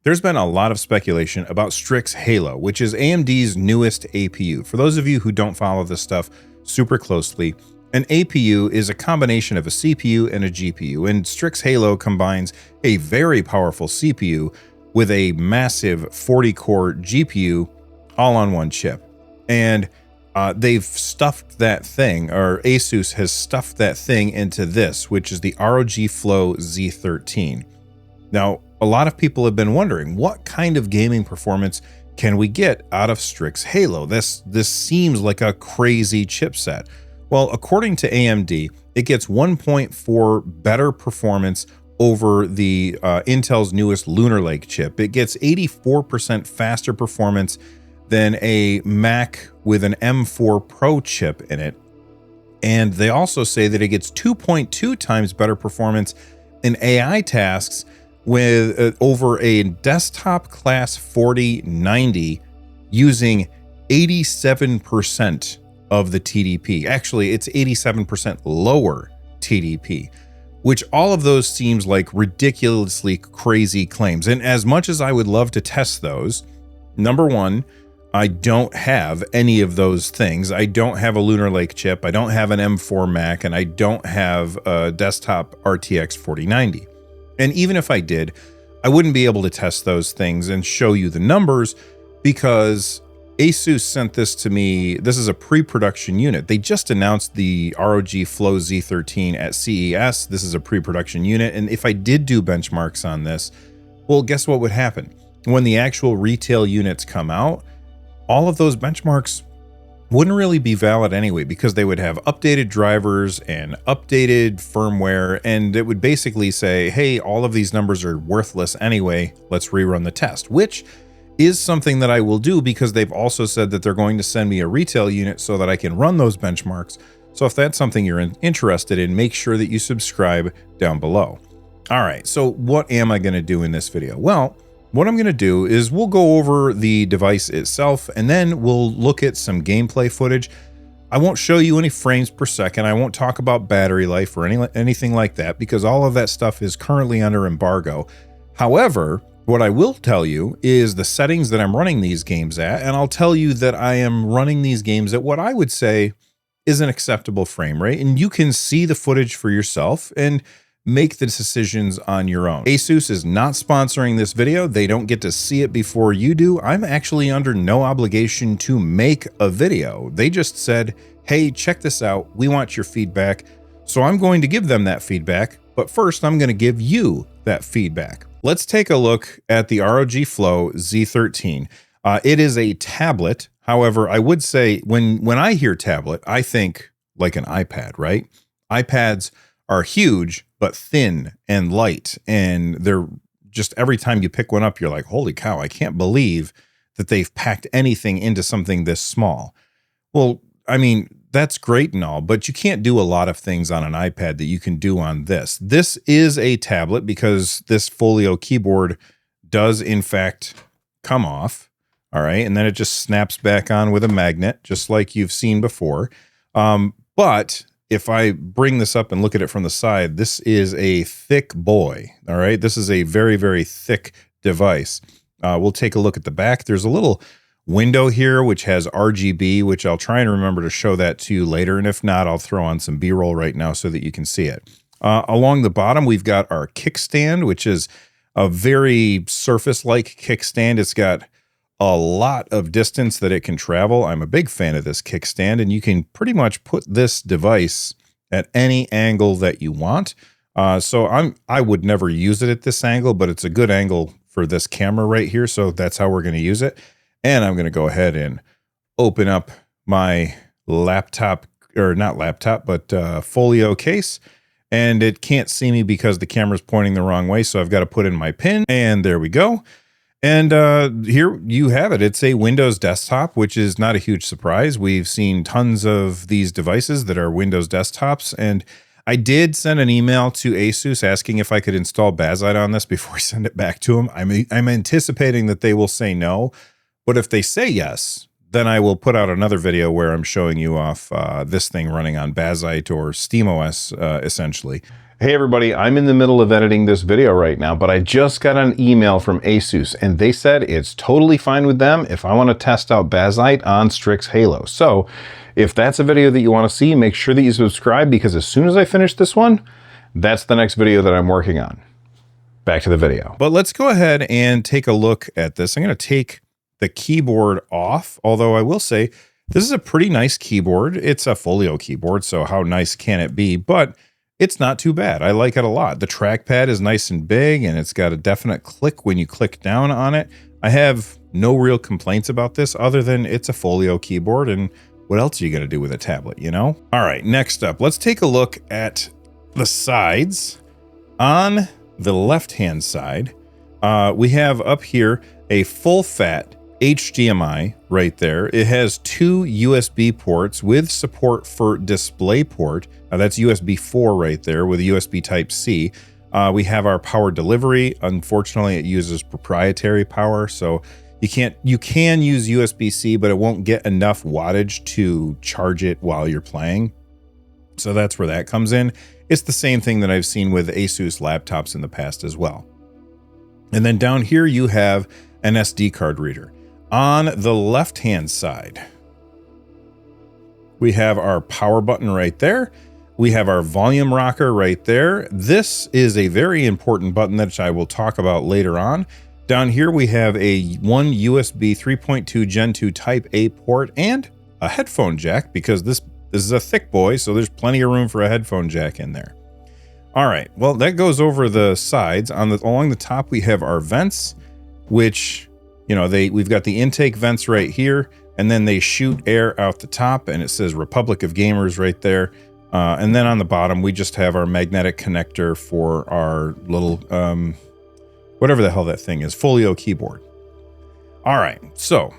There's been a lot of speculation about Strix Halo, which is AMD's newest APU. For those of you who don't follow this stuff super closely, an APU is a combination of a CPU and a GPU, and Strix Halo combines a very powerful CPU with a massive 40-core GPU all on one chip. And they've stuffed that thing, or ASUS has stuffed that thing into this, which is the ROG Flow Z13. Now, a lot of people have been wondering, what kind of gaming performance can we get out of Strix Halo? This seems like a crazy chipset. Well, according to AMD, it gets 1.4 better performance over the Intel's newest Lunar Lake chip. It gets 84% faster performance than a Mac with an M4 Pro chip in it. And they also say that it gets 2.2 times better performance in AI tasks with over a desktop class 4090 using 87% of the TDP. Actually, it's 87% lower TDP, which all of those seems like ridiculously crazy claims. And as much as I would love to test those, number one, I don't have any of those things. I don't have a Lunar Lake chip, I don't have an M4 Mac, and I don't have a desktop RTX 4090. And even if I did, I wouldn't be able to test those things and show you the numbers because ASUS sent this to me. This is a pre-production unit. They just announced the ROG Flow Z13 at CES. This is a pre-production unit. And if I did do benchmarks on this, well, guess what would happen? When the actual retail units come out, all of those benchmarks wouldn't really be valid anyway, because they would have updated drivers and updated firmware, and it would basically say, hey, all of these numbers are worthless anyway, let's rerun the test, which is something that I will do because they've also said that they're going to send me a retail unit so that I can run those benchmarks. So if that's something you're interested in, make sure that you subscribe down below. All right, so what am I going to do in this video? Well, what I'm going to do is we'll go over the device itself, and then we'll look at some gameplay footage. I won't show you any frames per second. I won't talk about battery life or anything like that, because all of that stuff is currently under embargo. However, what I will tell you is the settings that I'm running these games at, and I'll tell you that I am running these games at what I would say is an acceptable frame rate, and you can see the footage for yourself and make the decisions on your own. ASUS is not sponsoring this video. They don't get to see it before you do. I'm actually under no obligation to make a video. They just said, hey, check this out. We want your feedback. So I'm going to give them that feedback, but first I'm going to give you that feedback. Let's take a look at the ROG Flow Z13. It is a tablet. However, I would say when I hear tablet, I think like an iPad, right? iPads are huge, but thin and light. And they're just, every time you pick one up, you're like, holy cow, I can't believe that they've packed anything into something this small. Well, I mean, that's great and all, but you can't do a lot of things on an iPad that you can do on this. This is a tablet because this Folio keyboard does in fact come off. All right. And then it just snaps back on with a magnet, just like you've seen before. But if I bring this up and look at it from the side, this is a thick boy. All right. This is a very, very thick device. We'll take a look at the back. There's a little window here, which has RGB, which I'll try and remember to show that to you later. And if not, I'll throw on some B-roll right now so that you can see it. Along the bottom, we've got our kickstand, which is a very surface-like kickstand. It's got a lot of distance that it can travel. I'm a big fan of this kickstand, and you can pretty much put this device at any angle that you want. So I would never use it at this angle, but it's a good angle for this camera right here. So that's how we're going to use it. And I'm going to go ahead and open up my laptop, or not laptop, but Folio case. And it can't see me because the camera's pointing the wrong way. So I've got to put in my pin, and there we go. And here you have it. It's a Windows desktop, which is not a huge surprise. We've seen tons of these devices that are Windows desktops. And I did send an email to ASUS asking if I could install Bazite on this before I send it back to them. I'm anticipating that they will say no. But if they say yes, then I will put out another video where I'm showing you off this thing running on Bazzite or SteamOS, essentially. Hey everybody, I'm in the middle of editing this video right now, but I just got an email from ASUS, and they said it's totally fine with them if I want to test out Bazzite on Strix Halo. So if that's a video that you want to see, make sure that you subscribe, because as soon as I finish this one, that's the next video that I'm working on. Back to the video. But let's go ahead and take a look at this. I'm going to take the keyboard off, although I will say this is a pretty nice keyboard. It's a folio keyboard, so how nice can it be? But it's not too bad. I like it a lot. The trackpad is nice and big, and it's got a definite click when you click down on it. I have no real complaints about this other than it's a folio keyboard, and what else are you going to do with a tablet, you know? All right, next up, let's take a look at the sides. On the left-hand side, we have up here a full-fat HDMI right there. It has 2 USB ports with support for DisplayPort. That's USB 4 right there with a USB Type-C. We have our power delivery. Unfortunately, it uses proprietary power, so you can use USB-C, but it won't get enough wattage to charge it while you're playing. So that's where that comes in. It's the same thing that I've seen with ASUS laptops in the past as well. And then down here you have an SD card reader. On the left-hand side, we have our power button right there. We have our volume rocker right there. This is a very important button that I will talk about later on. Down here, we have one USB 3.2 Gen 2 Type A port and a headphone jack, because this is a thick boy, so there's plenty of room for a headphone jack in there. All right, well, that goes over the sides. Along the top, we have our vents, which, you know, we've got the intake vents right here, and then they shoot air out the top, and it says Republic of Gamers right there. And then on the bottom, we just have our magnetic connector for our little, whatever the hell that thing is, folio keyboard. All right, so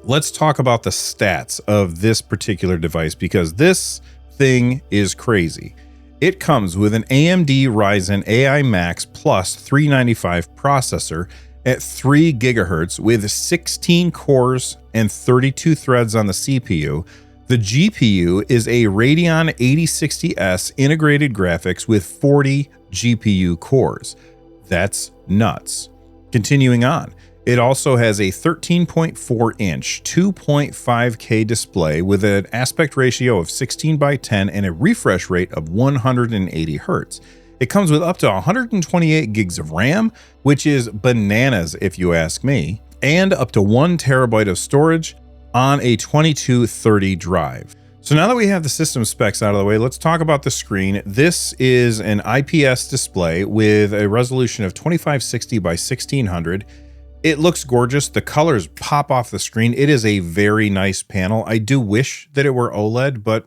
let's talk about the stats of this particular device, because this thing is crazy. It comes with an AMD Ryzen AI Max Plus 395 processor at 3 gigahertz with 16 cores and 32 threads on the CPU. The GPU is a Radeon 8060S integrated graphics with 40 GPU cores. That's nuts. Continuing on, it also has a 13.4-inch 2.5K display with an aspect ratio of 16:10 and a refresh rate of 180 Hz. It comes with up to 128 gigs of RAM, which is bananas if you ask me, and up to 1 terabyte of storage on a 2230 drive. So now that we have the system specs out of the way, let's talk about the screen. This is an IPS display with a resolution of 2560 by 1600. It looks gorgeous. The colors pop off the screen. It is a very nice panel. I do wish that it were OLED, but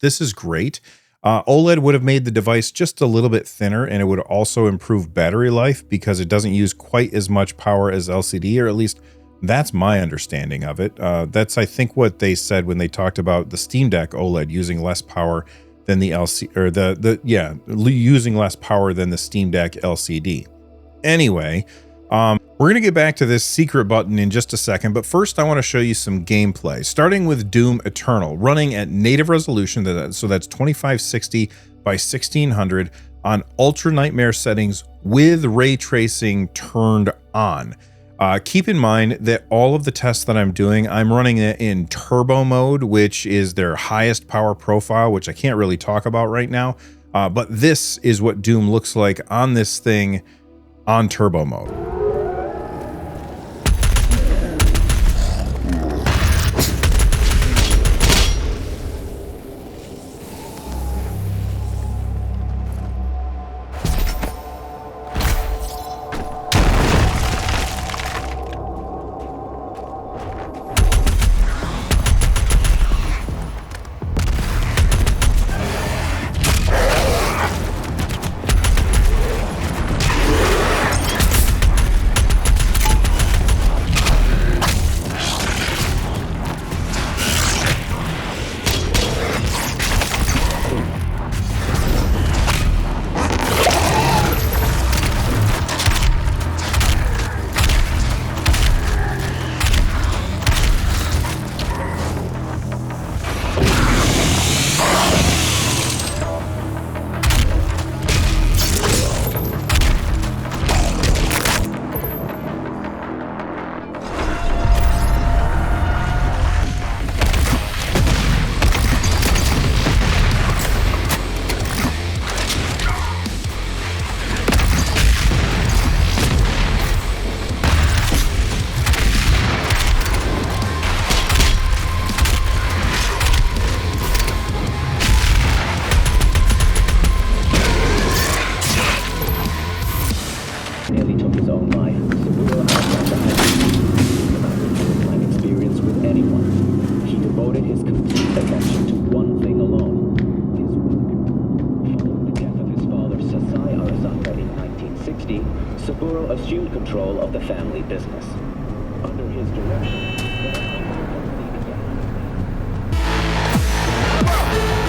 this is great. OLED would have made the device just a little bit thinner, and it would also improve battery life because it doesn't use quite as much power as LCD, or at least that's my understanding of it. That's, I think, what they said when they talked about the Steam Deck OLED using less power than the using less power than the Steam Deck LCD. Anyway, we're going to get back to this secret button in just a second, but first I want to show you some gameplay, starting with Doom Eternal, running at native resolution, so that's 2560 by 1600 on Ultra Nightmare settings with ray tracing turned on. Keep in mind that all of the tests that I'm doing, I'm running it in turbo mode, which is their highest power profile, which I can't really talk about right now, but this is what Doom looks like on this thing on turbo mode. family business. Under his direction,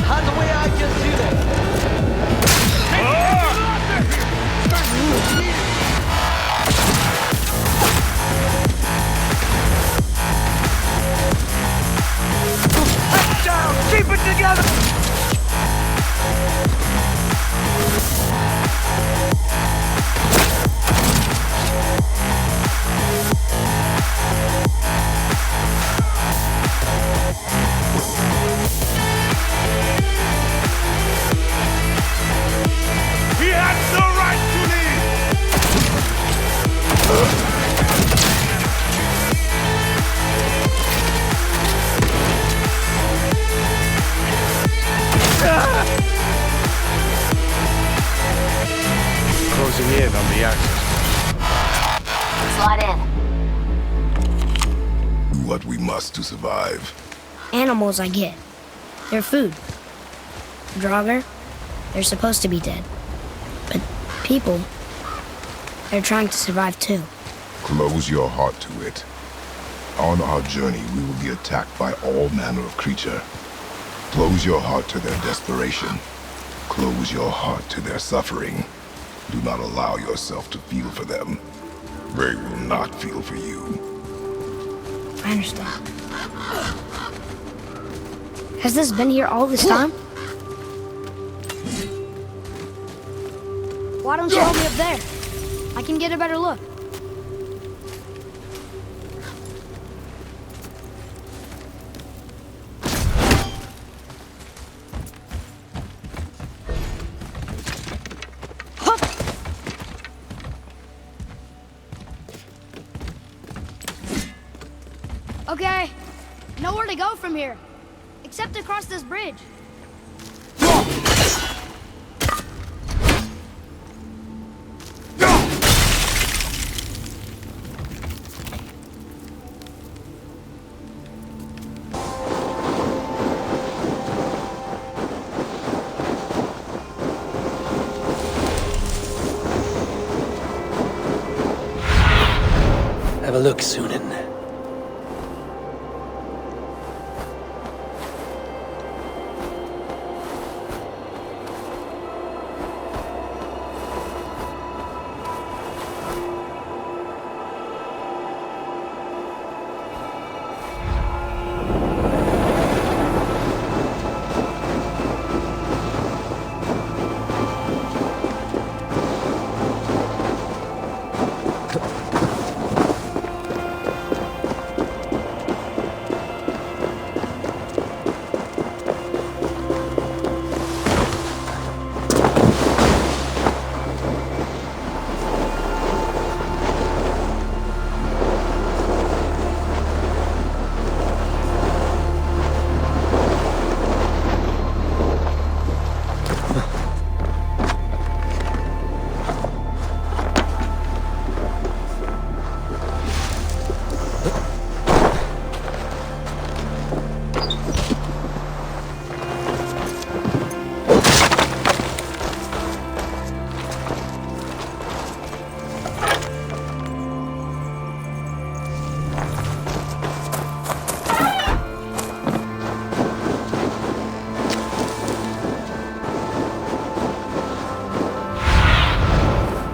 How's the way I just do that? Head down! Keep it together! He has no right to leave! Closing in on the access. Slide in. What we must to survive. Animals I get. They're food. Draugr, they're supposed to be dead. But people, they're trying to survive too. Close your heart to it. On our journey, we will be attacked by all manner of creature. Close your heart to their desperation. Close your heart to their suffering. Do not allow yourself to feel for them. They will not feel for you. I understand. Has this been here all this time? Why don't you hold me up there? I can get a better look. Okay, nowhere to go from here, except across this bridge. Have a look, Sunan.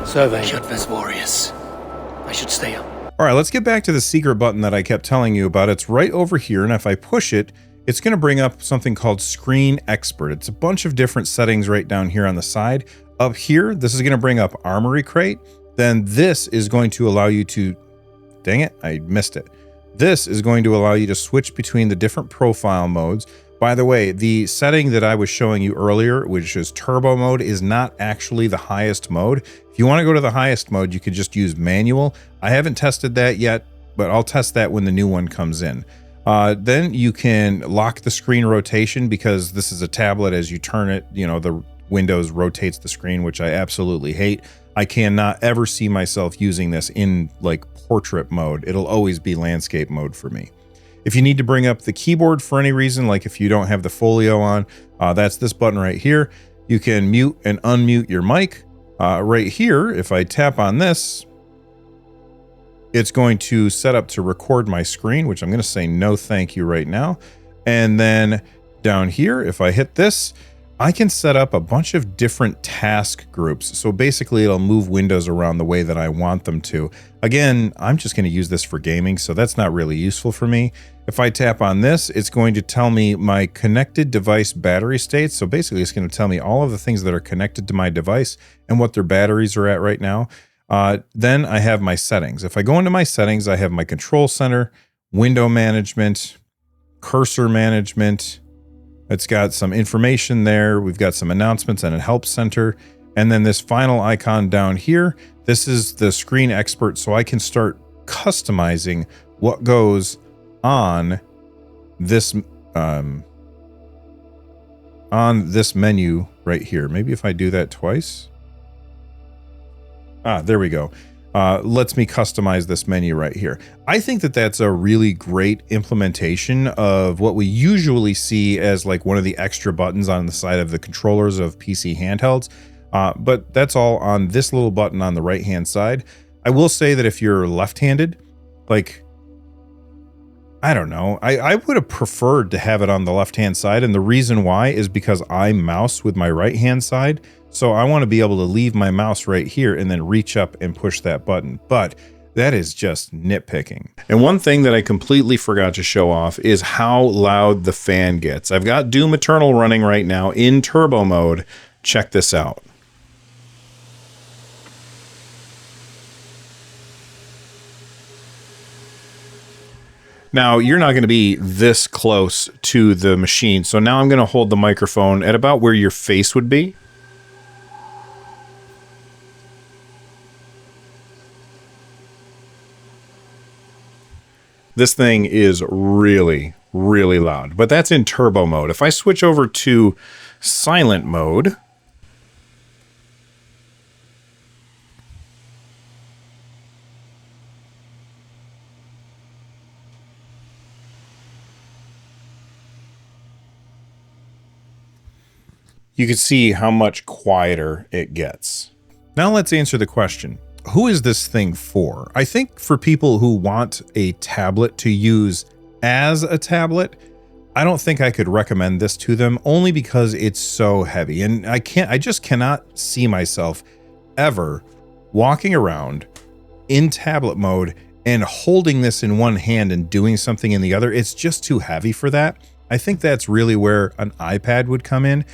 Survey. Shutfest warriors. I should stay up. All right, let's get back to the secret button that I kept telling you about. It's right over here, and if I push it, it's going to bring up something called Screen Expert. It's a bunch of different settings right down here on the side. Up here, this is going to bring up Armory Crate. Then this is going to allow you to... Dang it, I missed it. This is going to allow you to switch between the different profile modes. By the way, the setting that I was showing you earlier, which is turbo mode, is not actually the highest mode. If you want to go to the highest mode, you could just use manual. I haven't tested that yet, but I'll test that when the new one comes in. Then you can lock the screen rotation because this is a tablet. As you turn it, you know, the Windows rotates the screen, which I absolutely hate. I cannot ever see myself using this in like portrait mode. It'll always be landscape mode for me. If you need to bring up the keyboard for any reason, like if you don't have the folio on, that's this button right here. You can mute and unmute your mic. Right here, if I tap on this, It's going to set up to record my screen, which I'm going to say no thank you right now. And then down here, if I hit this, I can set up a bunch of different task groups. So basically it'll move windows around the way that I want them to. Again, I'm just going to use this for gaming, so that's not really useful for me. If I tap on this, it's going to tell me my connected device battery states. So basically it's going to tell me all of the things that are connected to my device and what their batteries are at right now. Then I have my settings. If I go into my settings, I have my control center, window management, cursor management. It's got some information there. We've got some announcements and a help center. And then this final icon down here, this is the screen expert. So I can start customizing what goes on this menu right here. Maybe if I do that twice. There we go. Lets me customize this menu right here. I think that that's a really great implementation of what we usually see as like one of the extra buttons on the side of the controllers of PC handhelds. But that's all on this little button on the right hand side. I will say that if you're left-handed, like, I don't know, I would have preferred to have it on the left-hand side. And the reason why is because I mouse with my right-hand side. So I want to be able to leave my mouse right here and then reach up and push that button. But that is just nitpicking. And one thing that I completely forgot to show off is how loud the fan gets. I've got Doom Eternal running right now in turbo mode. Check this out. Now, you're not going to be this close to the machine. So now I'm going to hold the microphone at about where your face would be. This thing is really, really loud, but that's in turbo mode. If I switch over to silent mode, you can see how much quieter it gets. Now let's answer the question. Who is this thing for? I think for people who want a tablet to use as a tablet, I don't think I could recommend this to them, only because it's so heavy. And I just cannot see myself ever walking around in tablet mode and holding this in one hand and doing something in the other. It's just too heavy for that. I think that's really where an iPad would come in.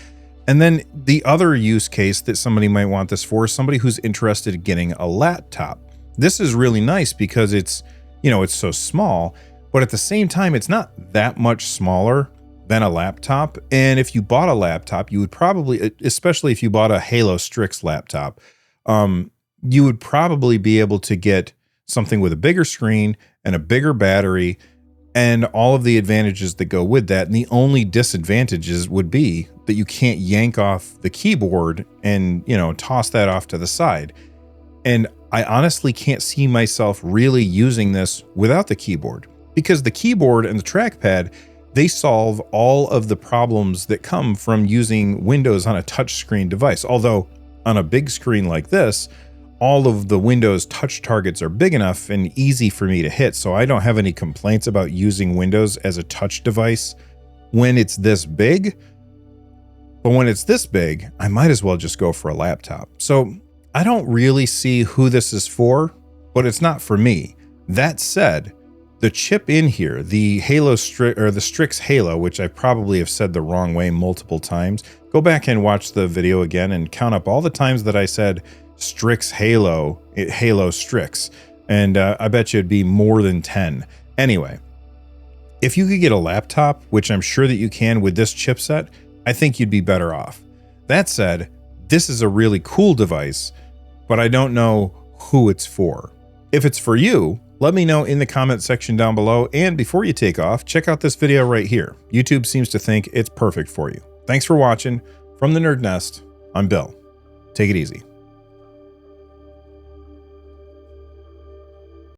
And then the other use case that somebody might want this for is somebody who's interested in getting a laptop. This is really nice because it's, you know, it's so small, but at the same time, it's not that much smaller than a laptop. And if you bought a laptop, you would probably, especially if you bought a Halo Strix laptop, you would probably be able to get something with a bigger screen and a bigger battery and all of the advantages that go with that. And the only disadvantages would be that you can't yank off the keyboard and, you know, toss that off to the side. And I honestly can't see myself really using this without the keyboard, because the keyboard and the trackpad, they solve all of the problems that come from using Windows on a touchscreen device. Although on a big screen like this, all of the Windows touch targets are big enough and easy for me to hit. So I don't have any complaints about using Windows as a touch device when it's this big. But when it's this big, I might as well just go for a laptop. So I don't really see who this is for, but it's not for me. That said, the chip in here, the Strix Halo, which I probably have said the wrong way multiple times. Go back and watch the video again and count up all the times that I said Strix Halo, Halo Strix. And I bet you it'd be more than 10. Anyway, if you could get a laptop, which I'm sure that you can with this chipset, I think you'd be better off. That said, this is a really cool device, but I don't know who it's for. If it's for you, let me know in the comment section down below. And before you take off, check out this video right here. YouTube seems to think it's perfect for you. Thanks for watching. From the Nerd Nest, I'm Bill. Take it easy.